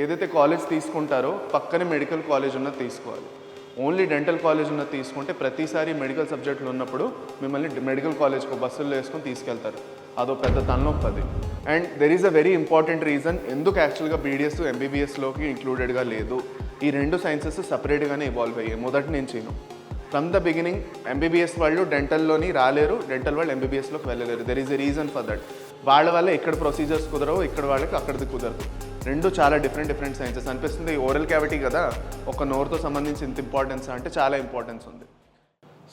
ఏదైతే కాలేజ్ తీసుకుంటారో పక్కనే మెడికల్ కాలేజ్ ఉన్నది తీసుకోవాలి. ఓన్లీ డెంటల్ కాలేజ్ ఉన్నది తీసుకుంటే ప్రతిసారి మెడికల్ సబ్జెక్టులు ఉన్నప్పుడు మిమ్మల్ని మెడికల్ కాలేజ్కి బస్సుల్లో వేసుకొని తీసుకెళ్తారు. అదో పెద్ద తలనొప్పి అది. And there is a very important reason ఎందుకు యాక్చువల్గా బీడిఎస్ ఎంబీబీఎస్లోకి ఇంక్లూడెడ్గా లేదు. ఈ రెండు సైన్సెస్ సపరేట్గానే ఇవాల్వ్ అయ్యాయి మొదటి నుంచిను. ఫ్రమ్ ద బిగినింగ్ ఎంబీబీఎస్ వాళ్ళు డెంటల్లోని రాలేరు, డెంటల్ వాళ్ళు ఎంబీబీఎస్లోకి వెళ్ళలేరు. There is a reason for that. వాళ్ళ వల్ల ఇక్కడ ప్రొసీజర్స్ కుదరవు, ఇక్కడ వాళ్ళకి అక్కడిది కుదరదు. రెండు చాలా డిఫరెంట్ సైన్సెస్. అనిపిస్తుంది ఓరల్ క్యావిటీ కదా ఒక నోరుతో సంబంధించి ఇంత ఇంపార్టెన్స్ అంటే చాలా ఇంపార్టెన్స్ ఉంది.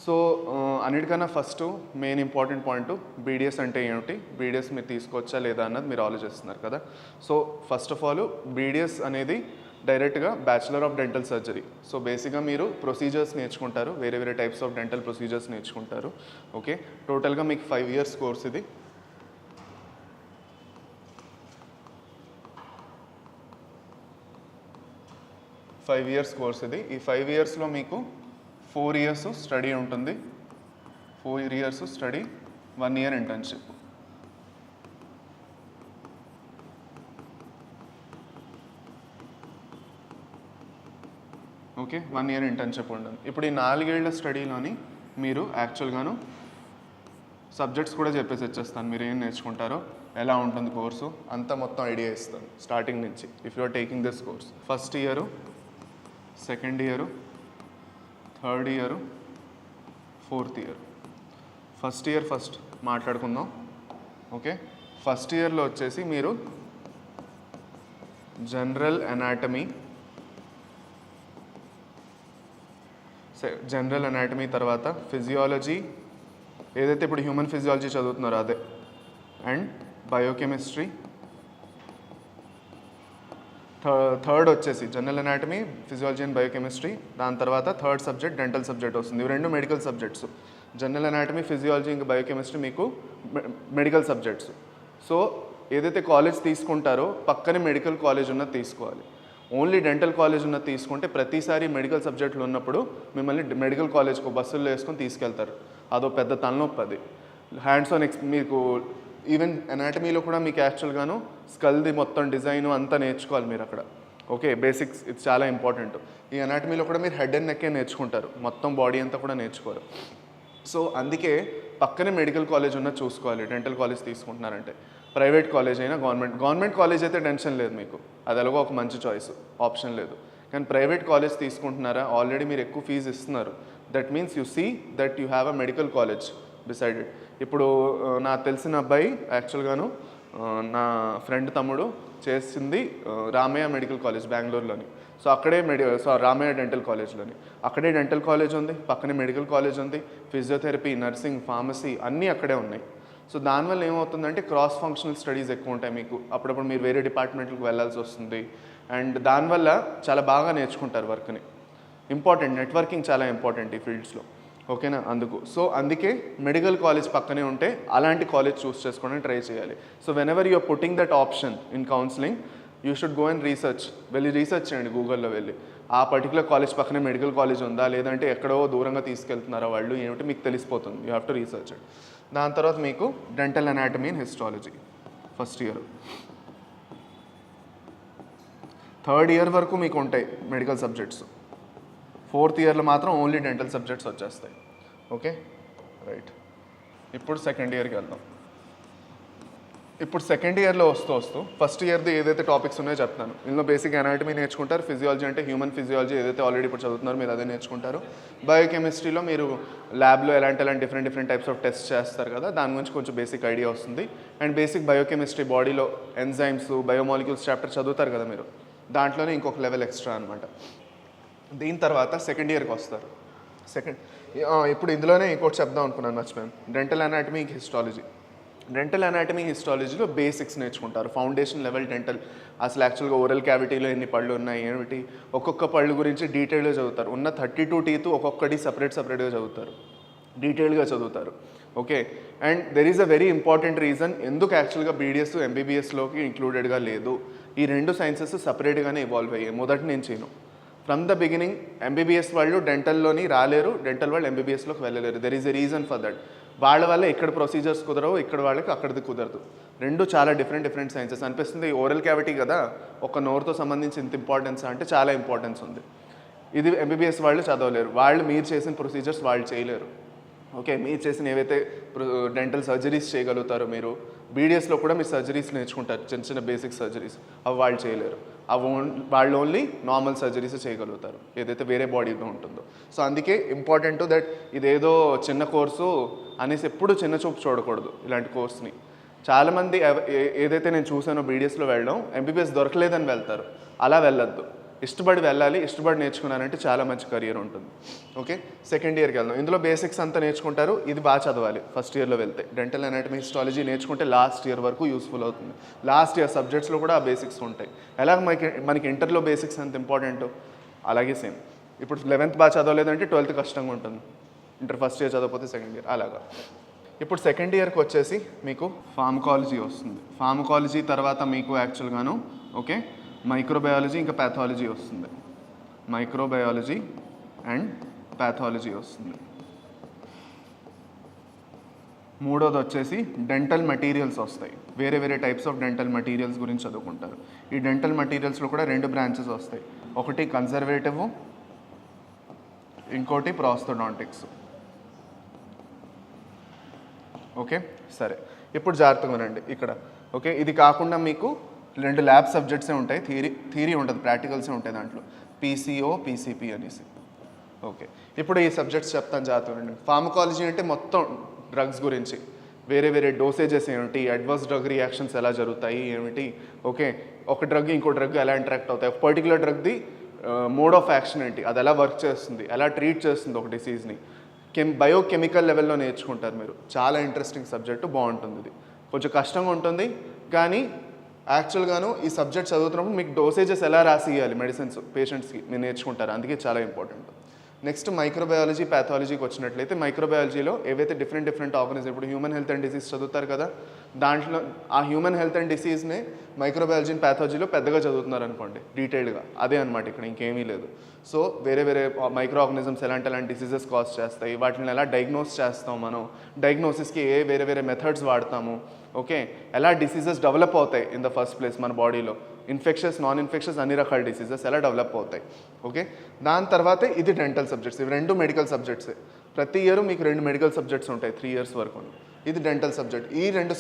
సో అన్నిటికన్నా first main important point BDS అంటే ఏమిటి, బీడిఎస్ మీరు తీసుకోవచ్చా లేదా అన్నది మీరు ఆలోచిస్తున్నారు కదా. So first of all BDS అనేది డైరెక్ట్గా bachelor of dental surgery. So బేసిక్గా మీరు ప్రొసీజర్స్ నేర్చుకుంటారు, వేరే టైప్స్ ఆఫ్ డెంటల్ ప్రొసీజర్స్ నేర్చుకుంటారు. ఓకే, టోటల్గా మీకు 5 years కోర్స్ ఇది. ఈ 5 yearsలో మీకు 4 years స్టడీ ఉంటుంది, 4 years study, 1 year internship. Okay, 1 year internship ఉంటుంది. ఇప్పుడు ఈ 4 ఏళ్ల స్టడీలోని మీరు యాక్చువల్గాను సబ్జెక్ట్స్ కూడా చెప్పేసి వచ్చేస్తాను. మీరు ఏం నేర్చుకుంటారో, ఎలా ఉంటుంది కోర్సు అంతా మొత్తం ఐడియా ఇస్తాను స్టార్టింగ్ నుంచి. If you are taking this course, first year, second year, third year, fourth year. First year first మాట్లాడుకుందాం. ఓకే, ఫస్ట్ ఇయర్లో వచ్చేసి మీరు జనరల్ అనాటమీ తర్వాత ఫిజియాలజీ, ఏదైతే ఇప్పుడు హ్యూమన్ ఫిజియాలజీ చదువుతున్నారో అదే, అండ్ బయోకెమిస్ట్రీ. థర్డ్ వచ్చేసి general anatomy, physiology and biochemistry. దాని తర్వాత థర్డ్ సబ్జెక్ట్ డెంటల్ సబ్జెక్ట్ వస్తుంది. ఇవి 2 medical subjects. General anatomy, physiology ఇంకా బయోకెమిస్ట్రీ మీకు మెడికల్ సబ్జెక్ట్స్. సో ఏదైతే కాలేజ్ తీసుకుంటారో పక్కనే మెడికల్ కాలేజ్ ఉన్నది తీసుకోవాలి. ఓన్లీ డెంటల్ కాలేజ్ ఉన్నది తీసుకుంటే ప్రతిసారి మెడికల్ సబ్జెక్టులు ఉన్నప్పుడు మిమ్మల్ని మెడికల్ కాలేజ్కి బస్సుల్లో వేసుకొని తీసుకెళ్తారు. అదో పెద్ద తలనొప్పి అది. హ్యాండ్స్ ఆన్ మీకు ఈవెన్ అనాటమీలో కూడా మీకు యాక్చువల్గాను స్కల్ది మొత్తం డిజైన్ అంతా నేర్చుకోవాలి మీరు అక్కడ. ఓకే, బేసిక్స్ ఇది చాలా ఇంపార్టెంట్. ఈ అనాటమీలో కూడా మీరు హెడ్ అండ్ నెక్కే నేర్చుకుంటారు, మొత్తం బాడీ అంతా కూడా నేర్చుకోరు. సో అందుకే పక్కనే మెడికల్ కాలేజ్ ఉన్నది చూసుకోవాలి డెంటల్ కాలేజ్ తీసుకుంటున్నారంటే. ప్రైవేట్ కాలేజ్ అయినా గవర్నమెంట్ కాలేజ్ అయితే టెన్షన్ లేదు మీకు, అది ఎలాగో ఒక మంచి చాయిస్, ఆప్షన్ లేదు. కానీ ప్రైవేట్ కాలేజ్ తీసుకుంటున్నారా, ఆల్రెడీ మీరు ఎక్కువ ఫీజు ఇస్తున్నారు. That means you see that you have a medical college besides. ఇప్పుడు నాకు తెలిసిన అబ్బాయి యాక్చువల్గాను నా ఫ్రెండ్ తమ్ముడు చేసింది రామయ్య మెడికల్ కాలేజ్ బెంగళూరులోని. సో అక్కడే రామయ్య డెంటల్ కాలేజ్లోని, అక్కడే డెంటల్ కాలేజ్ ఉంది, పక్కనే మెడికల్ కాలేజ్ ఉంది, ఫిజియోథెరపీ, నర్సింగ్, ఫార్మసీ అన్నీ అక్కడే ఉన్నాయి. సో దానివల్ల ఏమవుతుందంటే క్రాస్ ఫంక్షనల్ స్టడీస్ ఎక్కువ ఉంటాయి మీకు. అప్పుడప్పుడు మీరు వేరే డిపార్ట్మెంట్లకు వెళ్ళాల్సి వస్తుంది. అండ్ దానివల్ల చాలా బాగా నేర్చుకుంటారు వర్క్ని. ఇంపార్టెంట్, నెట్వర్కింగ్ చాలా ఇంపార్టెంట్ ఈ ఫీల్డ్స్లో. ఓకేనా, అందుకే మెడికల్ కాలేజ్ పక్కనే ఉంటే అలాంటి కాలేజ్ చూస్ చేసుకోవడానికి ట్రై చేయాలి. So whenever you're putting that option in counselling, you should go and research చేయండి గూగుల్లో వెళ్ళి. ఆ పర్టికులర్ కాలేజ్ పక్కనే మెడికల్ కాలేజ్ ఉందా, లేదంటే ఎక్కడో దూరంగా తీసుకెళ్తున్నారా వాళ్ళు ఏమిటి మీకు తెలిసిపోతుంది. You have to research it. దాని తర్వాత మీకు dental anatomy and histology first year. Third year వరకు మీకు ఉంటాయి మెడికల్ సబ్జెక్ట్స్. ఫోర్త్ ఇయర్లో మాత్రం ఓన్లీ డెంటల్ సబ్జెక్ట్స్ వచ్చేస్తాయి. Okay, right. ఇప్పుడు సెకండ్ ఇయర్కి వెళ్దాం. ఇప్పుడు సెకండ్ ఇయర్లో వస్తూ ఫస్ట్ ఇయర్ది ఏదైతే టాపిక్స్ ఉన్నాయో చెప్తాను. ఇందులో బేసిక్ అనాటమీ నేర్చుకుంటారు, ఫిజియాలజీ అంటే హ్యూమన్ ఫిజియాలజీ ఏదైతే ఆల్రెడీ ఇప్పుడు చదువుతున్నారు మీరు అదే నేర్చుకుంటారు. బయోకెమిస్ట్రీలో మీరు ల్యాబ్లో ఎలాంటి డిఫరెంట్ టైప్స్ ఆఫ్ టెస్ట్ చేస్తారు కదా, దాని గురించి కొంచెం బేసిక్ ఐడియా వస్తుంది. అండ్ బేసిక్ బయోకెమిస్ట్రీ, బాడీలో ఎంజైమ్స్, బయోమాలిక్యూల్స్ చాప్టర్ చదువుతారు కదా మీరు, దాంట్లోనే ఇంకొక లెవెల్ ఎక్స్ట్రా అనమాట. దీని తర్వాత సెకండ్ ఇయర్కి వస్తారు. ఇప్పుడు ఇందులోనే ఇంకోటి చెప్దాం అనుకున్నాను, మర్చిపోయాను. డెంటల్ అనాటమీ, హిస్టాలజీలో బేసిక్స్ నేర్చుకుంటారు, ఫౌండేషన్ లెవెల్ డెంటల్. అసలు యాక్చువల్గా ఓరల్ క్యావిటీలో ఎన్ని పళ్ళు ఉన్నాయి ఏమిటి, ఒక్కొక్క పళ్ళు గురించి డీటెయిల్గా చదువుతారు. ఉన్న 32 టీత్ ఒక్కొక్కటి సపరేట్గా చదువుతారు, డీటెయిల్గా చదువుతారు. Okay, and there is a very important reason ఎందుకు యాక్చువల్గా బీడిఎస్ ఎంబీబీఎస్లోకి ఇంక్లూడెడ్గా లేదు. ఈ రెండు సైన్సెస్ సపరేట్గానే ఇవాల్వ్ అయ్యాయి మొదటి నుంచిను. ఫ్రమ్ ద బిగినింగ్ ఎంబీబీఎస్ వాళ్ళు డెంటల్లోని రాలేరు, డెంటల్ వాళ్ళు ఎంబీబీఎస్లోకి వెళ్ళలేరు. There is a reason for that. వాళ్ళ వల్ల ఇక్కడ ప్రొసీజర్స్ కుదరవు, ఇక్కడ వాళ్ళకి అక్కడిది కుదరదు. రెండు చాలా డిఫరెంట్ సైన్సెస్. అనిపిస్తుంది ఓరల్ క్యావిటీ కదా ఒక నోరుతో సంబంధించి ఇంత ఇంపార్టెన్స్ అంటే చాలా ఇంపార్టెన్స్ ఉంది. ఇది ఎంబీబీఎస్ వాళ్ళు చదవలేరు, వాళ్ళు మీరు చేసిన ప్రొసీజర్స్ వాళ్ళు చేయలేరు. ఓకే, మీరు చేసిన ఏవైతే డెంటల్ సర్జరీస్ చేయగలుగుతారో మీరు బీడిఎస్లో కూడా మీరు సర్జరీస్ నేర్చుకుంటారు, చిన్న చిన్న బేసిక్ సర్జరీస్, అవి వాళ్ళు చేయలేరు. వాళ్ళు ఓన్లీ నార్మల్ సర్జరీస్ చేయగలుగుతారు ఏదైతే వేరే బాడీలో ఉంటుందో. సో అందుకే ఇంపార్టెంట్ దట్ ఇదేదో చిన్న కోర్సు అనేసి ఎప్పుడు చిన్న చూపు చూడకూడదు ఇలాంటి కోర్స్ని. చాలామంది ఏదైతే నేను చూసానో బీడిఎస్లో వెళ్ళడం ఎంబీబీఎస్ దొరకలేదని వెళ్తారు, అలా వెళ్ళొద్దు. ఇష్టపడి వెళ్ళాలి, ఇష్టపడి నేర్చుకున్నారంటే చాలా మంచి కెరియర్ ఉంటుంది. ఓకే, సెకండ్ ఇయర్కి వెళ్దాం. ఇందులో బేసిక్స్ అంతా నేర్చుకుంటారు, ఇది బాగా చదవాలి ఫస్ట్ ఇయర్లో వెళ్తే. డెంటల్ అనాటమీ హిస్టాలజీ నేర్చుకుంటే లాస్ట్ ఇయర్ వరకు యూస్ఫుల్ అవుతుంది. లాస్ట్ ఇయర్ సబ్జెక్ట్స్లో కూడా ఆ బేసిక్స్ ఉంటాయి. ఎలాగ మనకి ఇంటర్లో బేసిక్స్ అంత ఇంపార్టెంట్, అలాగే సేమ్ ఇప్పుడు 11th బాగా చదవలేదంటే 12th కష్టంగా ఉంటుంది. ఇంటర్ ఫస్ట్ ఇయర్ చదవకపోతే సెకండ్ ఇయర్ అలాగా. ఇప్పుడు సెకండ్ ఇయర్కి వచ్చేసి మీకు ఫార్మకాలజీ వస్తుంది. ఫార్మకాలజీ తర్వాత మీకు యాక్చువల్గాను ఓకే మైక్రోబయాలజీ ఇంకా ప్యాథాలజీ వస్తుంది. మైక్రోబయాలజీ అండ్ ప్యాథాలజీ వస్తుంది. మూడోది వచ్చేసి డెంటల్ మెటీరియల్స్ వస్తాయి. వేరే వేరే టైప్స్ ఆఫ్ డెంటల్ మెటీరియల్స్ గురించి చదువుకుంటారు. ఈ డెంటల్ మెటీరియల్స్లో కూడా 2 బ్రాంచెస్ వస్తాయి, ఒకటి కన్జర్వేటివ్, ఇంకోటి ప్రాస్థోడాంటిక్స్. ఓకే సరే, ఇప్పుడు జాగ్రత్తగా వినండి ఇక్కడ. ఓకే, ఇది కాకుండా మీకు 2 ల్యాబ్ సబ్జెక్ట్సే ఉంటాయి, థియరీ ఉంటుంది, ప్రాక్టికల్సే ఉంటాయి దాంట్లో, పీసీఓ పీసీపీ అనేసి. ఓకే, ఇప్పుడు ఈ సబ్జెక్ట్స్ చెప్తాను జాగ్రత్తగా వినండి. ఫార్మకాలజీ అంటే మొత్తం డ్రగ్స్ గురించి, వేరే వేరే డోసేజెస్ ఏమిటి, అడ్వర్స్ డ్రగ్ రియాక్షన్స్ ఎలా జరుగుతాయి ఏమిటి, ఓకే ఒక డ్రగ్ ఇంకో డ్రగ్ ఎలా ఇంటరాక్ట్ అవుతాయి, ఒక పర్టికులర్ డ్రగ్ది మోడ్ ఆఫ్ యాక్షన్ ఏంటి, అది ఎలా వర్క్ చేస్తుంది, ఎలా ట్రీట్ చేస్తుంది ఒక డిసీజ్ని, బయోకెమికల్ లెవెల్లో నేర్చుకుంటారు మీరు. చాలా ఇంట్రెస్టింగ్ సబ్జెక్టు, బాగుంటుంది. ఇది కొంచెం కష్టంగా ఉంటుంది కానీ యాక్చువల్గాను ఈ సబ్జెక్ట్ చదువుతున్నప్పుడు మీకు డోసేజెస్ ఎలా రాసి ఇవ్వాలి మెడిసిన్స్ పేషెంట్స్కి మీరు నేర్చుకుంటారు, అందుకే చాలా ఇంపార్టెంట్. నెక్స్ట్ మైక్రోబయాలజీ ప్యాథాలజీకి వచ్చినట్లయితే మైక్రోబయాలజీలో ఏవైతే డిఫరెంట్ ఆర్గనిజం, ఇప్పుడు హ్యూమన్ హెల్త్ అండ్ డిసీజ్ చదువుతారు కదా, దాంట్లో ఆ హ్యూమన్ హెల్త్ అండ్ డిసీజ్నే మైక్రోబయాలజీని ప్యాథాలజీలో పెద్దగా చదువుతున్నారు అనుకోండి డీటెయిల్డ్గా, అదే అనమాట ఇక్కడ, ఇంకేమీ లేదు. సో వేరే వేరే మైక్రో ఆర్గనిజమ్స్ ఎలాంటి డిసీజెస్ కాజ్ చేస్తాయి, వాటిని ఎలా డయాగ్నోస్ చేస్తాం, మనం డయాగ్నోసిస్కి వేరే వేరే మెథడ్స్ వాడతాము, ఓకే ఎలా డిసీజెస్ డెవలప్ అవుతాయి ఇన్ ద ఫస్ట్ ప్లేస్ మన బాడీలో, ఇన్ఫెక్షన్స్ నాన్ ఇన్ఫెక్షన్స్ అన్ని రకాల డిసీజెస్ ఎలా డెవలప్ అవుతాయి. ఓకే, దాని తర్వాతే ఇది డెంటల్ సబ్జెక్ట్స్, ఇవి 2 మెడికల్ సబ్జెక్ట్సే. ప్రతి ఇయర్ మీకు 2 మెడికల్ సబ్జెక్ట్స్ ఉంటాయి 3 years వరకు. ఇది డెంటల్ సబ్జెక్ట్. ఈ రెండు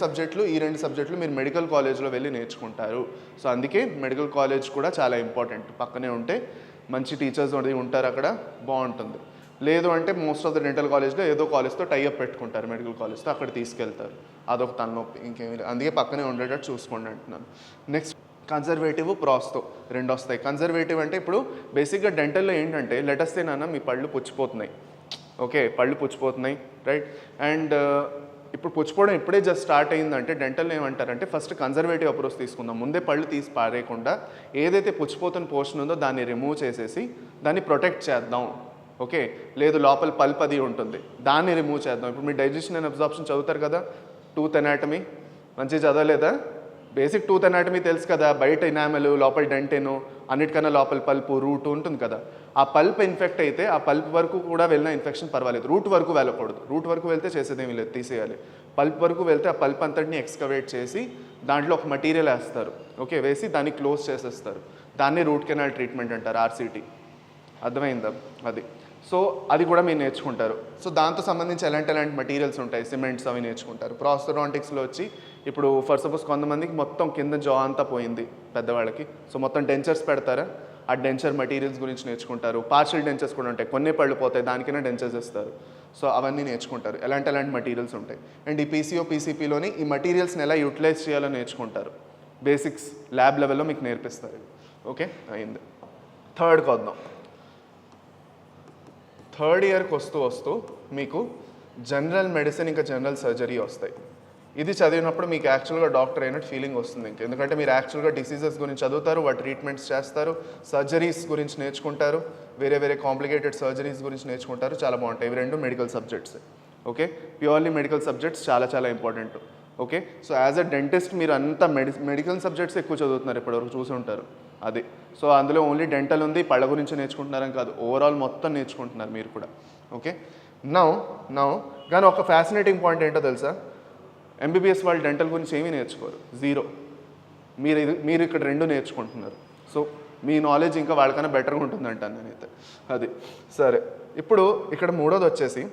సబ్జెక్టులు మీరు మెడికల్ కాలేజ్లో వెళ్ళి నేర్చుకుంటారు. సో అందుకే మెడికల్ కాలేజ్ కూడా చాలా ఇంపార్టెంట్, పక్కనే ఉంటే మంచి టీచర్స్ ఉంటారు అక్కడ, బాగుంటుంది. లేదు అంటే మోస్ట్ ఆఫ్ ద డెంటల్ కాలేజ్లో ఏదో కాలేజ్తో టైఅప్ పెట్టుకుంటారు, మెడికల్ కాలేజ్తో, అక్కడ తీసుకెళ్తారు, అదొక తలనొప్పి, ఇంకేమీ లేదు. అందుకే పక్కనే ఉండేటట్టు చూసుకోండి అంటున్నాను. నెక్స్ట్ కన్జర్వేటివ్, ప్రాస్తో 2 వస్తాయి. కన్జర్వేటివ్ అంటే ఇప్పుడు బేసిక్గా డెంటల్లో ఏంటంటే లెటస్తే నాన్న మీ పళ్ళు పుచ్చిపోతున్నాయి, ఓకే పళ్ళు పుచ్చిపోతున్నాయి రైట్, అండ్ ఇప్పుడు పుచ్చిపోవడం ఇప్పుడే జస్ట్ స్టార్ట్ అయిందంటే డెంటల్లో ఏమంటారంటే ఫస్ట్ కన్జర్వేటివ్ అప్రోచ్ తీసుకుందాం, ముందే పళ్ళు తీసి పారేయకుండా ఏదైతే పుచ్చిపోతున్న పోర్షన్ ఉందో దాన్ని రిమూవ్ చేసేసి దాన్ని ప్రొటెక్ట్ చేద్దాం. ఓకే, లేదు లోపల పల్ప్ అది ఉంటుంది, దాన్ని రిమూవ్ చేద్దాం. ఇప్పుడు మీరు డైజెషన్ అండ్ అబ్జార్ప్షన్ చదువుతారు కదా, టూత్ ఎనాటమీ మంచిగా చదవలేదా? బేసిక్ టూత్ ఎనాటమీ తెలుసు కదా, బయట ఇనామెల్, లోపల డెంటెను, అన్నిటికన్నా లోపల పల్పు, రూట్ ఉంటుంది కదా. ఆ పల్ప్ ఇన్ఫెక్ట్ అయితే ఆ పల్ప్ వరకు కూడా వెళ్ళిన ఇన్ఫెక్షన్ పర్వాలేదు, రూట్ వరకు వెళ్ళకూడదు. రూట్ వరకు వెళ్తే చేసేదేమీ లేదు, తీసేయాలి. పల్ప్ వరకు వెళ్తే ఆ పల్ప్ అంతటిని ఎక్స్కవేట్ చేసి దాంట్లో ఒక మెటీరియల్ వేస్తారు, ఓకే వేసి దాన్ని క్లోజ్ చేసేస్తారు. దాన్ని రూట్ కెనాల్ ట్రీట్మెంట్ అంటారు, ఆర్సిటీ. అర్థమైందా? అది. సో అది కూడా మీరు నేర్చుకుంటారు. సో దాంతో సంబంధించి ఎలాంటి మెటీరియల్స్ ఉంటాయి, సిమెంట్స్ అవి నేర్చుకుంటారు. ప్రాస్థోడాంటిక్స్లో వచ్చి ఇప్పుడు ఫర్ సపోజ్ కొంతమందికి మొత్తం కింద జా అంతా పోయింది పెద్దవాళ్ళకి, సో మొత్తం డెంచర్స్ పెడతారా, ఆ డెంచర్ మెటీరియల్స్ గురించి నేర్చుకుంటారు. పార్షియల్ డెంచర్స్ కూడా ఉంటాయి, కొన్ని పళ్ళు పోతాయి దానికైనా డెంచర్స్ ఇస్తారు. సో అవన్నీ నేర్చుకుంటారు, ఎలాంటి మెటీరియల్స్ ఉంటాయి. అండ్ ఈ పీసీఓ పీసీపీలోని ఈ మెటీరియల్స్ని ఎలా యూటిలైజ్ చేయాలో నేర్చుకుంటారు. బేసిక్స్ ల్యాబ్ లెవెల్లో మీకు నేర్పిస్తారు. ఓకే అయింది. థర్డ్కి వద్దాం. థర్డ్ ఇయర్కి వస్తూ మీకు జనరల్ మెడిసిన్ ఇంకా జనరల్ సర్జరీ వస్తాయి. ఇది చదివినప్పుడు మీకు యాక్చువల్గా డాక్టర్ అయినట్టు ఫీలింగ్ వస్తుంది ఇంకా, ఎందుకంటే మీరు యాక్చువల్గా డిసీజెస్ గురించి చదువుతారు, వాటి ట్రీట్మెంట్స్ చేస్తారు, సర్జరీస్ గురించి నేర్చుకుంటారు, వేరే వేరే కాంప్లికేటెడ్ సర్జరీస్ గురించి నేర్చుకుంటారు. చాలా బాగుంటాయి. ఇవి 2 medical subjects. Okay, purely medical subjects చాలా చాలా important. Okay, so as a dentist మీరు అంతా మెడికల్ సబ్జెక్ట్స్ ఎక్కువ చదువుతున్నారు, ఇప్పటివరకు చూసి ఉంటారు అది. సో అందులో ఓన్లీ డెంటల్ ఉంది, పళ్ళ గురించి నేర్చుకుంటున్నారని కాదు, ఓవరాల్ మొత్తం నేర్చుకుంటున్నారు మీరు కూడా. ఓకే, నౌ కానీ ఒక ఫ్యాసినేటింగ్ పాయింట్ ఏంటో తెలుసా, ఎంబీబీఎస్ వాళ్ళు డెంటల్ గురించి ఏమీ నేర్చుకోరు, జీరో. మీరు ఇక్కడ రెండు నేర్చుకుంటున్నారు. సో మీ నాలెడ్జ్ ఇంకా వాళ్ళకన్నా బెటర్గా ఉంటుందంటాను నేనైతే. అది సరే. ఇప్పుడు ఇక్కడ మూడోది వచ్చేసి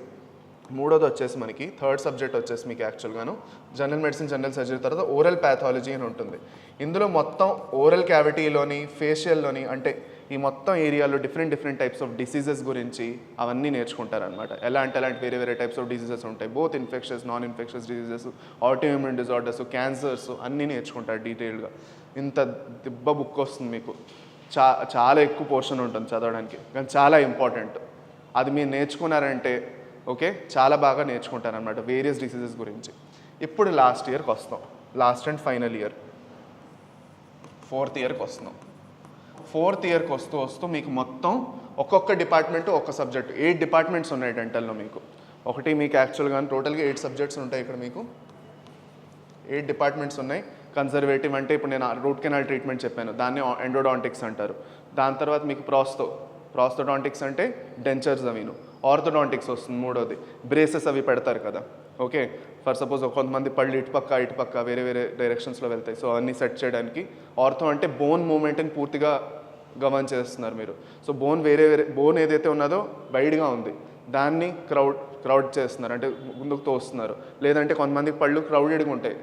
మనకి థర్డ్ సబ్జెక్ట్ వచ్చేసి మీకు యాక్చువల్గాను జనరల్ మెడిసిన్, జనరల్ సర్జరీ తర్వాత ఓరల్ ప్యాథాలజీ అని ఉంటుంది. ఇందులో మొత్తం ఓరల్ క్యావిటీలోని, ఫేషియల్లోని, అంటే ఈ మొత్తం ఏరియాలో డిఫరెంట్ టైప్స్ ఆఫ్ డిసీజెస్ గురించి అవన్నీ నేర్చుకుంటారనమాట. ఎలా అంటే అలాంటి వేరే టైప్స్ ఆఫ్ డిసీజెస్ ఉంటాయి, both infectious, non infectious diseases, autoimmune disorders, cancers అన్నీ నేర్చుకుంటారు డీటెయిల్గా. ఇంత దిబ్బ బుక్ వస్తుంది మీకు, చాలా ఎక్కువ పోర్షన్ ఉంటుంది చదవడానికి, కానీ చాలా ఇంపార్టెంట్. అది మీరు నేర్చుకున్నారంటే ఓకే, చాలా బాగా నేర్చుకుంటారనమాట వేరియస్ డిసీజెస్ గురించి. ఇప్పుడు లాస్ట్ ఇయర్కి వస్తాం, last and final year, fourth ఇయర్కి వస్తున్నాం. ఫోర్త్ ఇయర్కి వస్తూ మీకు మొత్తం ఒక్కొక్క డిపార్ట్మెంట్ ఒక్క సబ్జెక్ట్, 8 డిపార్ట్మెంట్స్ ఉన్నాయి డెంటల్లో మీకు. ఒకటి మీకు యాక్చువల్గా టోటల్గా 8 సబ్జెక్ట్స్ ఉంటాయి ఇక్కడ మీకు, 8 డిపార్ట్మెంట్స్ ఉన్నాయి. కన్జర్వేటివ్ అంటే ఇప్పుడు నేను రూట్ కెనాల్ ట్రీట్మెంట్ చెప్పాను, దాన్ని ఎండోడాంటిక్స్ అంటారు. దాని తర్వాత మీకు ప్రాస్థోడాంటిక్స్ అంటే డెంచర్స్ అవిను. ఆర్థోడాంటిక్స్ వస్తుంది మూడోది, బ్రేసెస్ అవి పెడతారు కదా. ఓకే, ఫర్ సపోజ్ కొంతమంది పళ్ళు ఇటుపక్క వేరే డైరెక్షన్స్లో వెళ్తాయి, సో అన్నీ సెట్ చేయడానికి. ఆర్థో అంటే బోన్ మూమెంట్ని పూర్తిగా గమనించేస్తున్నారు మీరు. సో బోన్ ఏదైతే ఉన్నదో వైడ్గా ఉంది, దాన్ని క్రౌడ్ చేస్తున్నారు, అంటే ముందుకు తోస్తున్నారు. లేదంటే కొంతమంది పళ్ళు క్రౌడెడ్గా ఉంటాయి,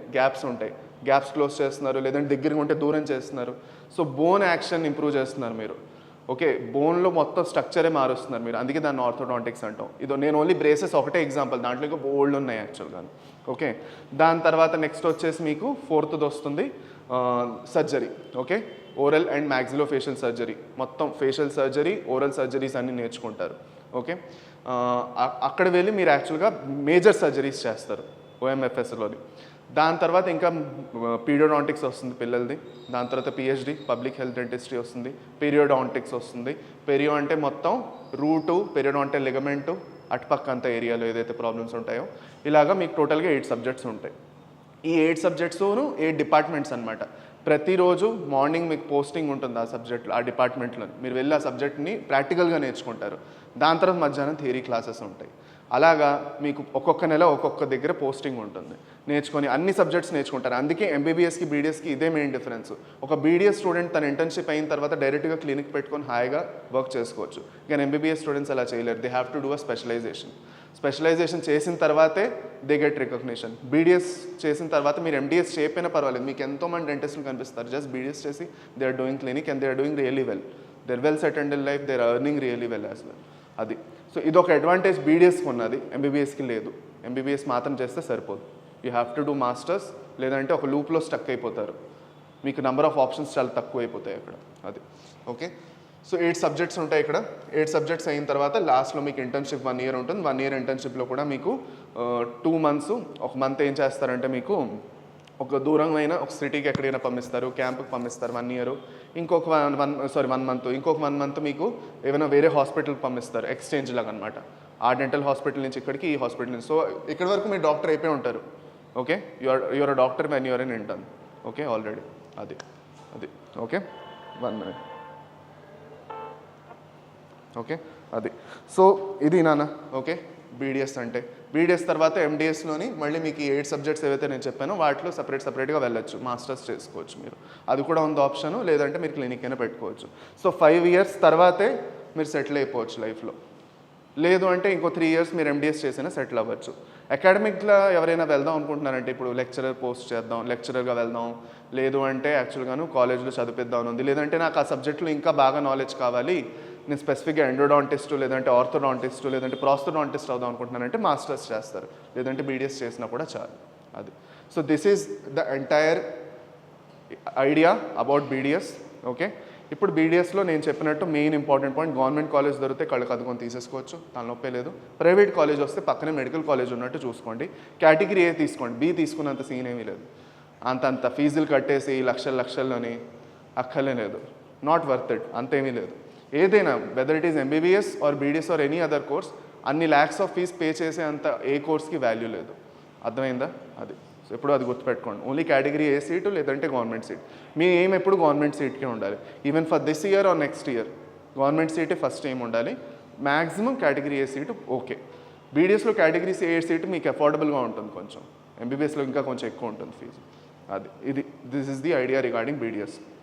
గ్యాప్స్ క్లోజ్ చేస్తున్నారు, లేదంటే దగ్గరగా ఉంటే దూరం చేస్తున్నారు. సో బోన్ యాక్షన్ ఇంప్రూవ్ చేస్తున్నారు మీరు. ఓకే, బోన్లో మొత్తం స్ట్రక్చరే మారుస్తున్నారు మీరు, అందుకే దాన్ని ఆర్థోడాంటిక్స్ అంటాం. ఇదో నేను ఓన్లీ బ్రేసెస్ ఒకటే ఎగ్జాంపుల్, దాంట్లో ఇంకా బోల్డ్ ఉన్నాయి యాక్చువల్గా. ఓకే, దాని తర్వాత నెక్స్ట్ వచ్చేసి మీకు ఫోర్త్ది వస్తుంది surgery. Okay, oral and maxillofacial surgery, మొత్తం ఫేషియల్ సర్జరీ, ఓరల్ సర్జరీస్ అన్నీ నేర్చుకుంటారు. ఓకే, అక్కడ వెళ్ళి మీరు యాక్చువల్గా మేజర్ సర్జరీస్ చేస్తారు ఓఎంఎఫ్ఎస్లోని. దాని తర్వాత ఇంకా పీరియోడాంటిక్స్ వస్తుంది పిల్లలది. దాని తర్వాత పిహెచ్డి పబ్లిక్ హెల్త్ డెంటిస్ట్రీ వస్తుంది. పీరియోడాంటిక్స్ వస్తుంది. పెరియో అంటే మొత్తం రూటు, పెరియోడాంటల్ లిగమెంటు, అటుపక్క అంత ఏరియాలో ఏదైతే ప్రాబ్లమ్స్ ఉంటాయో. ఇలాగా మీకు టోటల్గా 8 సబ్జెక్ట్స్ ఉంటాయి. ఈ 8 సబ్జెక్ట్స్ను 8 డిపార్ట్మెంట్స్ అనమాట. ప్రతిరోజు మార్నింగ్ మీకు పోస్టింగ్ ఉంటుంది ఆ సబ్జెక్ట్లో, ఆ డిపార్ట్మెంట్లో. మీరు వెళ్ళి ఆ సబ్జెక్ట్ని ప్రాక్టికల్గా నేర్చుకుంటారు. దాని తర్వాత మధ్యాహ్నం థియరీ క్లాసెస్ ఉంటాయి. అలాగా మీకు ఒక్కొక్క నెల ఒక్కొక్క దగ్గర పోస్టింగ్ ఉంటుంది. నేర్చుకొని అన్ని సబ్జెక్ట్స్ నేర్చుకుంటారు. అందుకే ఎంబీబీఎస్కి బీడీఎస్కి ఇదే మెయిన్ డిఫరెన్స్. ఒక బీడీఎస్ స్టూడెంట్ తన ఇంటర్న్షిప్ అయిన తర్వాత డైరెక్ట్గా క్లినిక్ పెట్టుకొని హాయిగా వర్క్ చేసుకోవచ్చు. కానీ ఎంబీబీఎస్ స్టూడెంట్స్ అలా చేయలేరు. They have to do a specialization చేసిన తర్వాతే దే గెట్ రికగ్నిషన్. బీడీఎస్ చేసిన తర్వాత మీరు ఎండీఎస్ చేయకపోయినా పర్వాలేదు, మీకు ఎంతోమంది డెంటిస్టులు కనిపిస్తారు. జస్ట్ బీడీఎస్ చేసి they are doing clinic and they are doing really well. They are well settled in life, they are earning really well as well. అది సో ఇదొక అడ్వాంటేజ్ బీడీఎస్కి ఉన్నది, ఎంబీబీఎస్కి లేదు. ఎంబీబీఎస్ మాత్రం చేస్తే సరిపోదు, you have to do masters, లేదంటే ఒక లూప్లో స్టక్ అయిపోతారు. మీకు నెంబర్ ఆఫ్ ఆప్షన్స్ చాలా తక్కువ అయిపోతాయి అక్కడ. అది ఓకే. సో 8 సబ్జెక్ట్స్ ఉంటాయి ఇక్కడ. 8 సబ్జెక్ట్స్ అయిన తర్వాత లాస్ట్లో మీకు ఇంటర్న్షిప్ 1 ఇయర్ ఉంటుంది. 1 ఇయర్ ఇంటర్న్షిప్లో కూడా మీకు 2 మంత్స్, ఒక మంత్ ఏం చేస్తారంటే మీకు ఒక దూరమైన ఒక సిటీకి ఎక్కడైనా పంపిస్తారు, క్యాంప్కి పంపిస్తారు 1 ఇయర్. ఇంకొక 1 మంత్, ఇంకొక 1 మంత్ మీకు ఏమైనా వేరే హాస్పిటల్కి పంపిస్తారు, ఎక్స్చేంజ్ లాగా అనమాట. ఆ డెంటల్ హాస్పిటల్ నుంచి ఇక్కడికి, ఈ హాస్పిటల్ నుంచి. సో ఇక్కడి వరకు మీరు డాక్టర్ అయిపోయి ఉంటారు. Okay, you're a doctor when you're in intern. Okay, already అది ఓకే. 1 minute. ఓకే, అది సో ఇది నాన్న. ఓకే, బీడీఎస్ అంటే. బీడీఎస్ తర్వాత ఎండిఎస్లోని మళ్ళీ మీకు ఈ 8 సబ్జెక్ట్స్ ఏవైతే నేను చెప్పానో వాటిలో సపరేట్గా వెళ్ళొచ్చు, మాస్టర్స్ చేసుకోవచ్చు మీరు. అది కూడా ఉంది ఆప్షను, లేదంటే మీరు క్లినిక్ అయినా పెట్టుకోవచ్చు. సో 5 ఇయర్స్ తర్వాతే మీరు సెటిల్ అయిపోవచ్చు లైఫ్లో. లేదు అంటే ఇంకో 3 ఇయర్స్ మీరు ఎండిఎస్ చేసినా సెటిల్ అవ్వచ్చు. అకాడమిక్గా ఎవరైనా వెళ్దాం అనుకుంటున్నారంటే ఇప్పుడు లెక్చరర్ పోస్ట్ చేద్దాం, లెక్చరర్గా వెళ్దాం, లేదు అంటే యాక్చువల్గాను కాలేజ్లో చదివిద్దాం ఉంది, లేదంటే నాకు ఆ సబ్జెక్ట్లో ఇంకా బాగా నాలెడ్జ్ కావాలి, నేను స్పెసిఫిక్గా ఎండోడాంటిస్ట్, లేదంటే ఆర్థోడాంటిస్ట్, లేదంటే ప్రాస్థోడాంటిస్ట్ అవుదాం అనుకుంటున్నానంటే మాస్టర్స్ చేస్తారు, లేదంటే బీడీఎస్ చేసినా కూడా చాలు. అది so this is the entire idea about BDS. Okay, ఇప్పుడు బీడీఎస్లో నేను చెప్పినట్టు main important point, government college దొరికితే కళ్ళకు అదుకొని తీసేసుకోవచ్చు, తలనొప్పే లేదు. ప్రైవేట్ కాలేజ్ వస్తే పక్కనే మెడికల్ కాలేజ్ ఉన్నట్టు చూసుకోండి. కేటగిరీ ఏ తీసుకోండి, బి తీసుకున్నంత సీన్ ఏమీ లేదు. అంత ఫీజులు కట్టేసి లక్షల్లోని అక్కర్లే లేదు, నాట్ వర్త్ ఇట్, అంతేమీ లేదు. ఏదైనా whether it is MBBS or BDS or any other course, అన్ని ల్యాక్స్ ఆఫ్ ఫీజ్ పే చేసే అంత ఏ కోర్స్కి వాల్యూ లేదు. అర్థమైందా? అది సో ఎప్పుడు అది గుర్తుపెట్టుకోండి. ఓన్లీ కేటగిరీ ఏ సీటు, లేదంటే గవర్నమెంట్ సీట్. మీ ఎయిమ్ ఎప్పుడు గవర్నమెంట్ సీట్కే ఉండాలి. Even for this year or next year government సీటే ఫస్ట్ ఎయిమ్ ఉండాలి. Maximum category A seat okay. బీడీఎస్లో కేటగిరీ ఏ సీట్ మీకు అఫోర్డబుల్గా ఉంటుంది కొంచెం, ఎంబీబీఎస్లో ఇంకా కొంచెం ఎక్కువ ఉంటుంది ఫీజు. అది this is the idea regarding BDS.